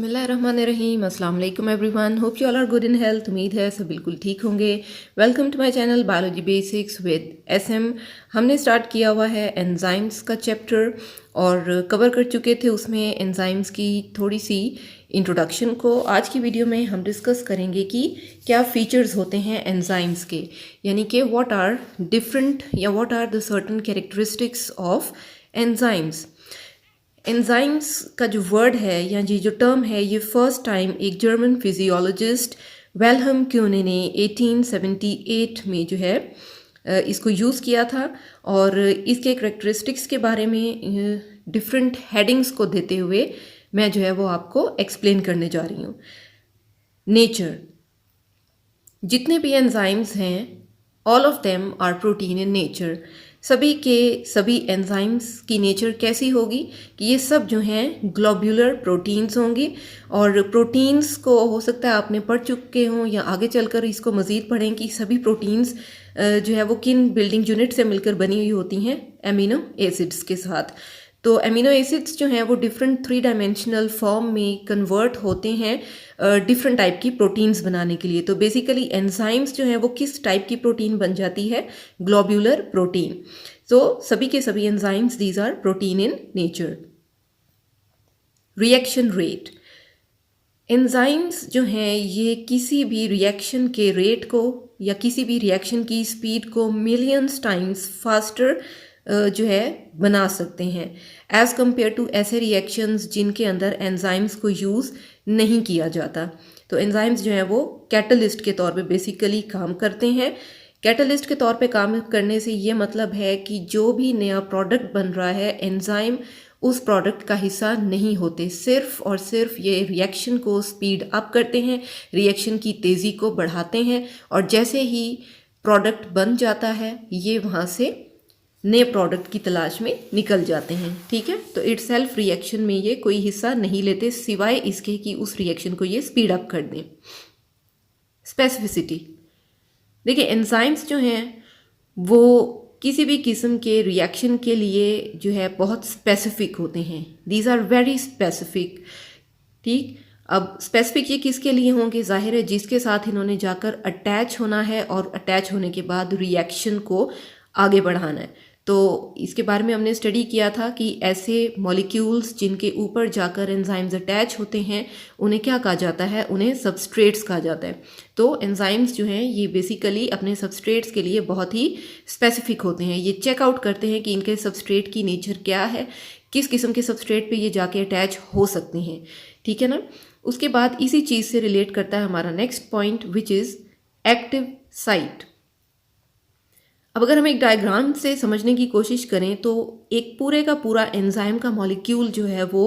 बिस्मिल्लाहिर्रहमानिर्रहीम। अस्सलाम वालेकुम everyone. Hope you all are good in health. उम्मीद है सब बिल्कुल ठीक होंगे। Welcome to my channel biology basics with SM. हमने स्टार्ट किया हुआ है एंजाइम्स का चैप्टर और कवर कर चुके थे उसमें एंजाइम्स की थोड़ी सी इंट्रोडक्शन को। आज की वीडियो में हम डिस्कस करेंगे कि क्या फीचर्स होते हैं एंजाइम्स के, यानी कि व्हाट आर डिफरेंट या what are the certain characteristics of enzymes. Enzymes का जो वर्ड है या ये जो टर्म है, ये फर्स्ट टाइम एक जर्मन फिजियोलॉजिस्ट वेलहम क्यूने ने 1878 में जो है इसको यूज़ किया था और इसके करेक्टरिस्टिक्स के बारे में डिफरेंट हेडिंग्स को देते हुए मैं जो है वो आपको एक्सप्लेन करने जा रही हूँ। नेचर, जितने भी एंजाइम्स हैं all of them are protein in nature. सभी के सभी एंजाइम्स की नेचर कैसी होगी कि ये सब जो हैं ग्लोब्यूलर प्रोटीन्स होंगे। और प्रोटीन्स को हो सकता है आपने पढ़ चुके हों या आगे चलकर इसको मज़ीद पढ़ें कि सभी प्रोटीन्स जो है वो किन बिल्डिंग यूनिट से मिलकर बनी हुई होती हैं, एमिनो एसिड्स के साथ। तो एमिनो एसिड्स जो हैं वो डिफरेंट 3 डायमेंशनल फॉर्म में कन्वर्ट होते हैं डिफरेंट टाइप की प्रोटीन्स बनाने के लिए। तो बेसिकली एंजाइम्स जो हैं वो किस टाइप की प्रोटीन बन जाती है, ग्लोब्यूलर प्रोटीन। तो सभी के सभी enzymes these are protein in nature. Reaction rate, enzymes जो हैं ये किसी भी रिएक्शन के रेट को या किसी भी रिएक्शन की स्पीड को मिलियंस टाइम्स फास्टर जो है बना सकते हैं एज़ कम्पेयर टू ऐसे रिएक्शंस जिनके अंदर एंजाइम्स को यूज़ नहीं किया जाता। तो एंजाइम्स जो हैं वो कैटलिस्ट के तौर पे बेसिकली काम करते हैं। कैटलिस्ट के तौर पे काम करने से ये मतलब है कि जो भी नया प्रोडक्ट बन रहा है एंजाइम उस प्रोडक्ट का हिस्सा नहीं होते, सिर्फ और सिर्फ ये रिएक्शन को स्पीड अप करते हैं, रिएक्शन की तेज़ी को बढ़ाते हैं और जैसे ही प्रोडक्ट बन जाता है ये वहाँ से नए प्रोडक्ट की तलाश में निकल जाते हैं। ठीक है, तो इट सेल्फ रिएक्शन में ये कोई हिस्सा नहीं लेते सिवाय इसके कि उस रिएक्शन को ये स्पीड अप कर दें। स्पेसिफिसिटी, देखिए एंजाइम्स जो हैं वो किसी भी किस्म के रिएक्शन के लिए जो है बहुत स्पेसिफिक होते हैं। These are very specific. ठीक, अब स्पेसिफिक ये किसके लिए होंगे, जाहिर है जिसके साथ इन्होंने जाकर अटैच होना है और अटैच होने के बाद रिएक्शन को आगे बढ़ाना है। तो इसके बारे में हमने स्टडी किया था कि ऐसे मॉलिक्यूल्स जिनके ऊपर जाकर एंजाइम्स अटैच होते हैं उन्हें क्या कहा जाता है, उन्हें सबस्ट्रेट्स कहा जाता है। तो एंजाइम्स जो हैं ये बेसिकली अपने सबस्ट्रेट्स के लिए बहुत ही स्पेसिफिक होते हैं। ये चेकआउट करते हैं कि इनके सबस्ट्रेट की नेचर क्या है, किस किस्म के सबस्ट्रेट पे ये जाके अटैच हो सकते हैं। ठीक है ना। उसके बाद इसी चीज़ से रिलेट करता है हमारा next point which is active site. अब अगर हम एक डायग्राम से समझने की कोशिश करें तो एक पूरे का पूरा एंजाइम का मॉलिक्यूल जो है वो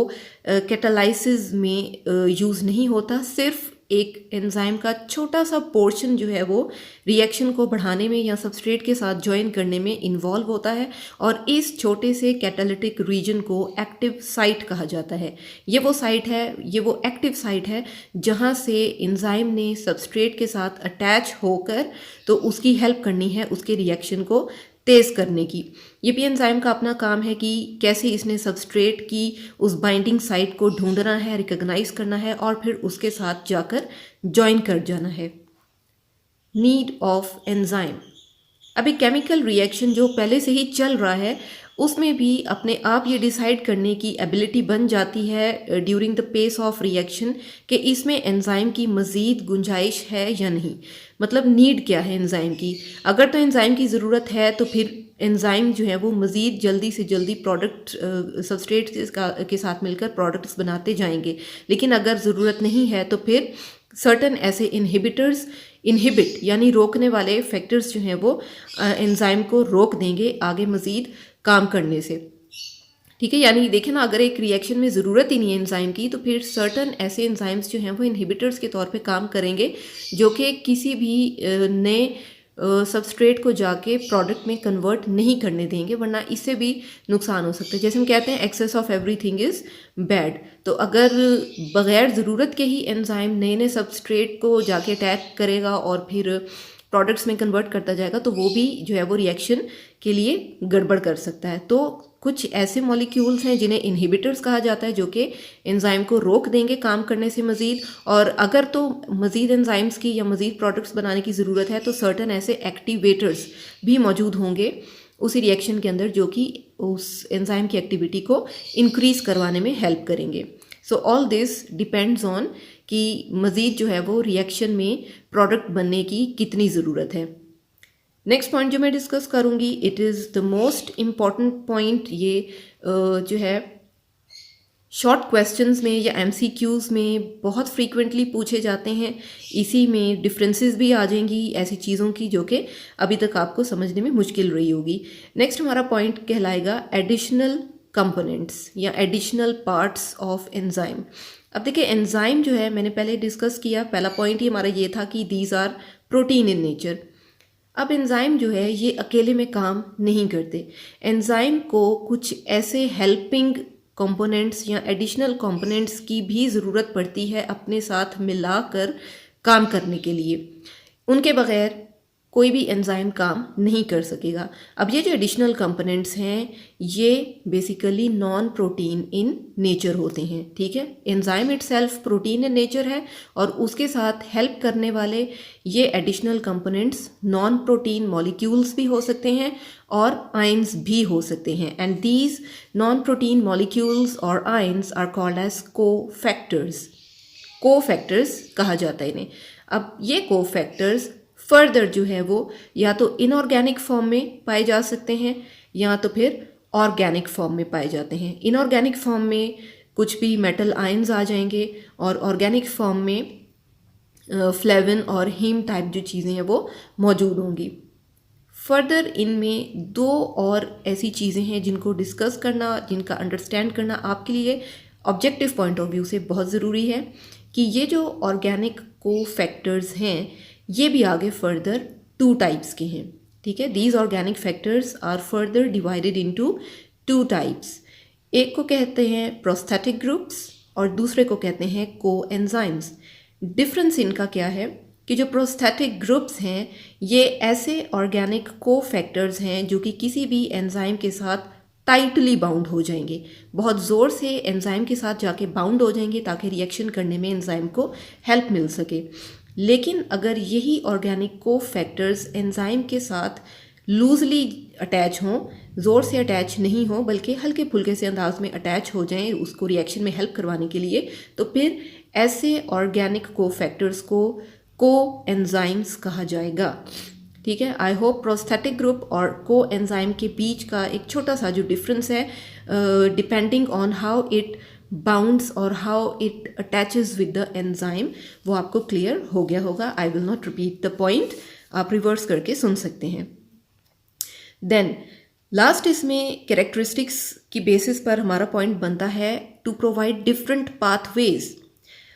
कैटालाइसिस में यूज़ नहीं होता, सिर्फ एक एंजाइम का छोटा सा पोर्शन जो है वो रिएक्शन को बढ़ाने में या सबस्ट्रेट के साथ ज्वाइन करने में इन्वॉल्व होता है और इस छोटे से कैटालिटिक रीजन को एक्टिव साइट कहा जाता है। ये वो साइट है, ये वो एक्टिव साइट है जहाँ से एंजाइम ने सबस्ट्रेट के साथ अटैच होकर तो उसकी हेल्प करनी है उसके रिएक्शन को तेज़ करने की। ये भी एंजाइम का अपना काम है कि कैसे इसने सबस्ट्रेट की उस बाइंडिंग साइट को ढूंढना है, रिकॉग्नाइज करना है और फिर उसके साथ जाकर ज्वाइन कर जाना है। नीड ऑफ एंजाइम, अभी केमिकल रिएक्शन जो पहले से ही चल रहा है उसमें भी अपने आप ये डिसाइड करने की एबिलिटी बन जाती है during the pace of reaction कि इसमें एंजाइम की मज़ीद गुंजाइश है या नहीं। मतलब नीड क्या है एंजाइम की। अगर तो एंजाइम की ज़रूरत है तो फिर एंजाइम जो है वो मज़ीद जल्दी से जल्दी प्रोडक्ट सबस्ट्रेट के साथ मिलकर प्रोडक्ट्स बनाते जाएंगे। लेकिन अगर ज़रूरत नहीं है तो फिर सर्टन ऐसे इनहिबिटर्स, इनहिबिट यानी रोकने वाले फैक्टर्स जो हैं वो एंजाइम को रोक देंगे आगे मज़ीद काम करने से। ठीक है, यानी देखें ना, अगर एक रिएक्शन में ज़रूरत ही नहीं है एंजाइम की तो फिर सर्टन ऐसे एंजाइम्स जो हैं वो इनहिबिटर्स के तौर पे काम करेंगे जो कि किसी भी नए सबस्ट्रेट को जाके प्रोडक्ट में कन्वर्ट नहीं करने देंगे, वरना इससे भी नुकसान हो सकता है। जैसे हम कहते हैं excess of everything is bad. तो अगर बग़ैर ज़रूरत के ही एंजाइम नए नए सबस्ट्रेट को जाके अटैक करेगा और फिर प्रोडक्ट्स में कन्वर्ट करता जाएगा तो वो भी जो है वो रिएक्शन के लिए गड़बड़ कर सकता है। तो कुछ ऐसे मॉलिक्यूल्स हैं जिन्हें इनहिबिटर्स कहा जाता है, जो कि एंजाइम को रोक देंगे काम करने से मज़ीद। और अगर तो मज़ीद एंजाइम्स की या मज़ीद प्रोडक्ट्स बनाने की ज़रूरत है तो सर्टन ऐसे एक्टिवेटर्स भी मौजूद होंगे उसी रिएक्शन के अंदर, जो कि उस एंजाइम की एक्टिविटी को इंक्रीज़ करवाने में हेल्प करेंगे। So all this depends on कि मज़ीद जो है वो रिएक्शन में प्रोडक्ट बनने की कितनी ज़रूरत है। नेक्स्ट पॉइंट जो मैं डिस्कस करूँगी, it is the most important point. ये जो है शॉर्ट क्वेश्चंस में या एमसीक्यूज़ में बहुत फ्रीक्वेंटली पूछे जाते हैं। इसी में डिफरेंसेस भी आ जाएंगी ऐसी चीज़ों की जो कि अभी तक आपको समझने में मुश्किल रही होगी। नेक्स्ट हमारा पॉइंट कहलाएगा एडिशनल कंपोनेंट्स या एडिशनल पार्ट्स ऑफ एंजाइम। अब देखिए एंजाइम जो है मैंने पहले डिस्कस किया, पहला पॉइंट ही हमारा ये था कि these are protein in nature. अब एंजाइम जो है ये अकेले में काम नहीं करते। एंजाइम को कुछ ऐसे हेल्पिंग कंपोनेंट्स या एडिशनल कंपोनेंट्स की भी ज़रूरत पड़ती है अपने साथ मिलाकर काम करने के लिए। उनके बगैर कोई भी एंजाइम काम नहीं कर सकेगा। अब ये जो एडिशनल कंपोनेंट्स हैं ये basically non protein in nature होते हैं, ठीक है। Enzyme itself protein in nature है और उसके साथ हेल्प करने वाले ये additional components non protein molecules भी हो सकते हैं और आयंस भी हो सकते हैं। And these non protein molecules और ions are called as cofactors. Cofactors कहा जाता है इन्हें। अब ये कोफैक्टर्स फर्दर जो है वो या तो इनऑर्गेनिक फॉर्म में पाए जा सकते हैं या तो फिर ऑर्गेनिक फॉर्म में पाए जाते हैं। इनऑर्गेनिक फॉर्म में कुछ भी मेटल आयंस आ जाएंगे और ऑर्गेनिक फॉर्म में फ्लेविन और हीम टाइप जो चीज़ें हैं वो मौजूद होंगी। फर्दर इनमें दो और ऐसी चीज़ें हैं जिनको डिस्कस करना, जिनका अंडरस्टैंड करना आपके लिए ऑब्जेक्टिव पॉइंट ऑफ व्यू से बहुत ज़रूरी है कि ये जो ऑर्गेनिक कोफैक्टर्स हैं ये भी आगे फर्दर 2 टाइप्स के हैं, ठीक है। These organic factors are further divided into 2 types. एक को कहते हैं प्रोस्थेटिक ग्रुप्स और दूसरे को कहते हैं कोएंजाइम्स। डिफरेंस इनका क्या है कि जो प्रोस्थेटिक ग्रुप्स हैं ये ऐसे ऑर्गेनिक कोफैक्टर्स हैं जो कि किसी भी एंजाइम के साथ टाइटली बाउंड हो जाएंगे, बहुत ज़ोर से एंजाइम के साथ जाके बाउंड हो जाएंगे ताकि रिएक्शन करने में एंजाइम को हेल्प मिल सके। लेकिन अगर यही ऑर्गेनिक कोफैक्टर्स एंजाइम के साथ लूजली अटैच हों, ज़ोर से अटैच नहीं हो बल्कि हल्के फुल्के से अंदाज में अटैच हो जाएं उसको रिएक्शन में हेल्प करवाने के लिए, तो फिर ऐसे ऑर्गेनिक कोफैक्टर्स को कोएंजाइम्स कहा जाएगा, ठीक है। आई होप प्रोस्थेटिक ग्रुप और कोएंजाइम के बीच का एक छोटा सा जो डिफरेंस है depending on how it bounds और how it attaches with the enzyme वो आपको क्लियर हो गया होगा। I will not repeat the point, आप रिवर्स करके सुन सकते हैं। देन लास्ट इसमें कैरेक्टरिस्टिक्स की बेसिस पर हमारा पॉइंट बनता है टू प्रोवाइड डिफरेंट पाथवेज।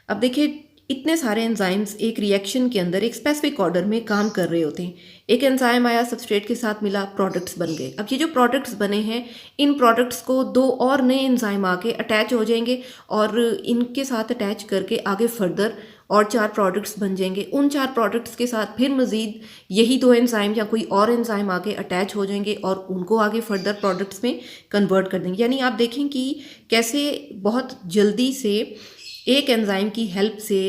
अब देखिए इतने सारे एंजाइम्स एक रिएक्शन के अंदर एक स्पेसिफिक ऑर्डर में काम कर रहे होते हैं। एक एंजाइम आया, सबस्ट्रेट के साथ मिला, प्रोडक्ट्स बन गए। अब ये जो प्रोडक्ट्स बने हैं इन प्रोडक्ट्स को 2 और नए एंजाइम आके अटैच हो जाएंगे और इनके साथ अटैच करके आगे फर्दर और 4 प्रोडक्ट्स बन जाएंगे। उन 4 प्रोडक्ट्स के साथ फिर मज़ीद यही 2 एंजाइम या कोई और एंजाइम आके अटैच हो जाएंगे और उनको आगे फर्दर प्रोडक्ट्स में कन्वर्ट कर देंगे। यानी आप देखें कि कैसे बहुत जल्दी से एक एंजाइम की हेल्प से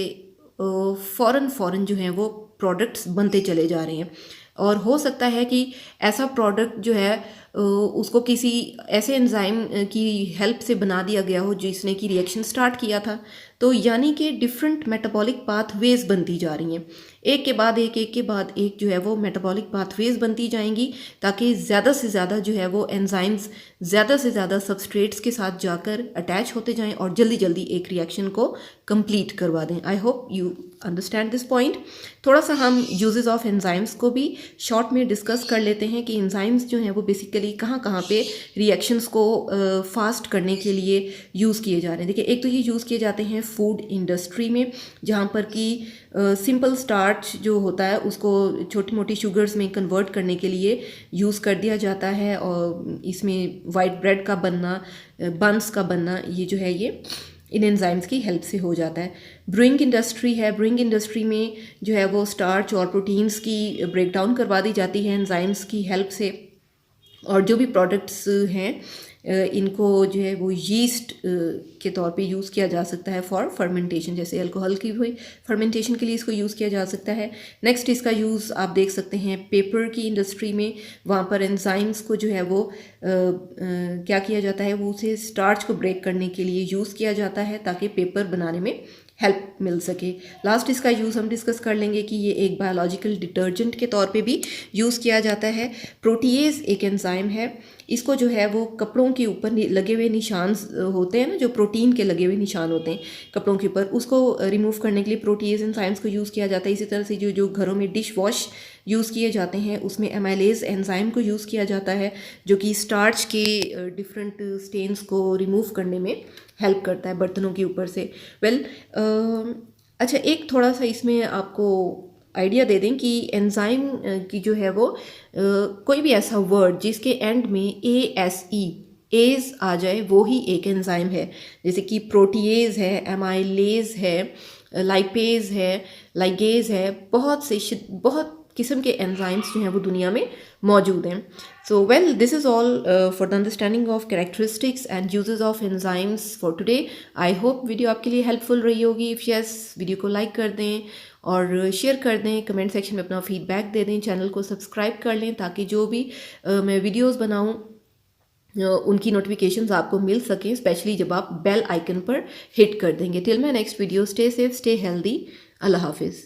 फ़ौरन जो हैं वो प्रोडक्ट्स बनते चले जा रहे हैं। और हो सकता है कि ऐसा प्रोडक्ट जो है उसको किसी ऐसे एंजाइम की हेल्प से बना दिया गया हो जिसने कि रिएक्शन स्टार्ट किया था। तो यानी कि डिफरेंट मेटाबॉलिक पाथवेज बनती जा रही हैं, एक के बाद एक जो है वो मेटाबॉलिक पाथवेज बनती जाएंगी ताकि ज़्यादा से ज़्यादा जो है वो एंजाइम्स ज़्यादा से ज़्यादा सबस्ट्रेट्स के साथ जाकर अटैच होते जाएं और जल्दी जल्दी एक रिएक्शन को कंप्लीट करवा दें। I hope you understand this point. थोड़ा सा हम यूजेस ऑफ एंजाइम्स को भी शॉर्ट में डिस्कस कर लेते हैं कि एंजाइम्स जो हैं वो बेसिकली कहाँ पे रिएक्शंस को फास्ट करने के लिए यूज़ किए जा रहे हैं। देखिए एक तो ये यूज़ किए जाते हैं फूड इंडस्ट्री में, जहाँ पर कि सिंपल स्टार्च जो होता है उसको छोटी मोटी शुगर्स में कन्वर्ट करने के लिए यूज़ कर दिया जाता है और इसमें वाइट ब्रेड का बनना, बंस का बनना, ये जो है ये इन एंजाइम्स की हेल्प से हो जाता है। ब्रूइंग इंडस्ट्री है, ब्रूइंग इंडस्ट्री में जो है वो स्टार्च और प्रोटीन्स की ब्रेक डाउन करवा दी जाती है एंजाइम्स की हेल्प से और जो भी प्रोडक्ट्स हैं इनको जो है वो यीस्ट के तौर पे यूज़ किया जा सकता है फॉर फर्मेंटेशन, जैसे अल्कोहल की हुई फर्मेंटेशन के लिए इसको यूज़ किया जा सकता है। नेक्स्ट इसका यूज़ आप देख सकते हैं पेपर की इंडस्ट्री में, वहाँ पर एंजाइम्स को जो है वो क्या किया जाता है, वो उसे स्टार्च को ब्रेक करने के लिए यूज़ किया जाता है ताकि पेपर बनाने में हेल्प मिल सके। लास्ट इसका यूज़ हम डिस्कस कर लेंगे कि ये एक बायोलॉजिकल डिटर्जेंट के तौर पे भी यूज़ किया जाता है। प्रोटीएज एक एंजाइम है, इसको जो है वो कपड़ों के ऊपर लगे हुए निशान होते हैं ना, जो प्रोटीन के लगे हुए निशान होते हैं कपड़ों के ऊपर, उसको रिमूव करने के लिए प्रोटीएज एंजाइम्स को यूज़ किया जाता है। इसी तरह से जो जो घरों में डिश वॉश यूज़ किए जाते हैं उसमें एमाइलेज एंजाइम को यूज़ किया जाता है, जो कि स्टार्च के डिफरेंट स्टेन्स को रिमूव करने में हेल्प करता है बर्तनों के ऊपर से। अच्छा, एक थोड़ा सा इसमें आपको आइडिया दे दें कि एंजाइम की जो है वो कोई भी ऐसा वर्ड जिसके एंड में एज आ जाए वो ही एक एंजाइम है। जैसे कि प्रोटीएज है, एमाइलेज है, लाइपेज है, लाइगेज है, बहुत किस्म के एंजाइम्स जो हैं वो दुनिया में मौजूद हैं। So well, this is all for the understanding of characteristics and uses of enzymes for today. I hope video आपके लिए हेल्पफुल रही होगी। इफ़ यस, वीडियो को लाइक कर दें और शेयर कर दें, कमेंट सेक्शन में अपना फीडबैक दे दें, चैनल को सब्सक्राइब कर लें ताकि जो भी मैं वीडियोज़ बनाऊँ उनकी नोटिफिकेशंस आपको मिल सकें, स्पेशली जब आप बेल आइकन पर हिट कर देंगे। Till my next video, stay safe, stay healthy, अल्लाह हाफिज़।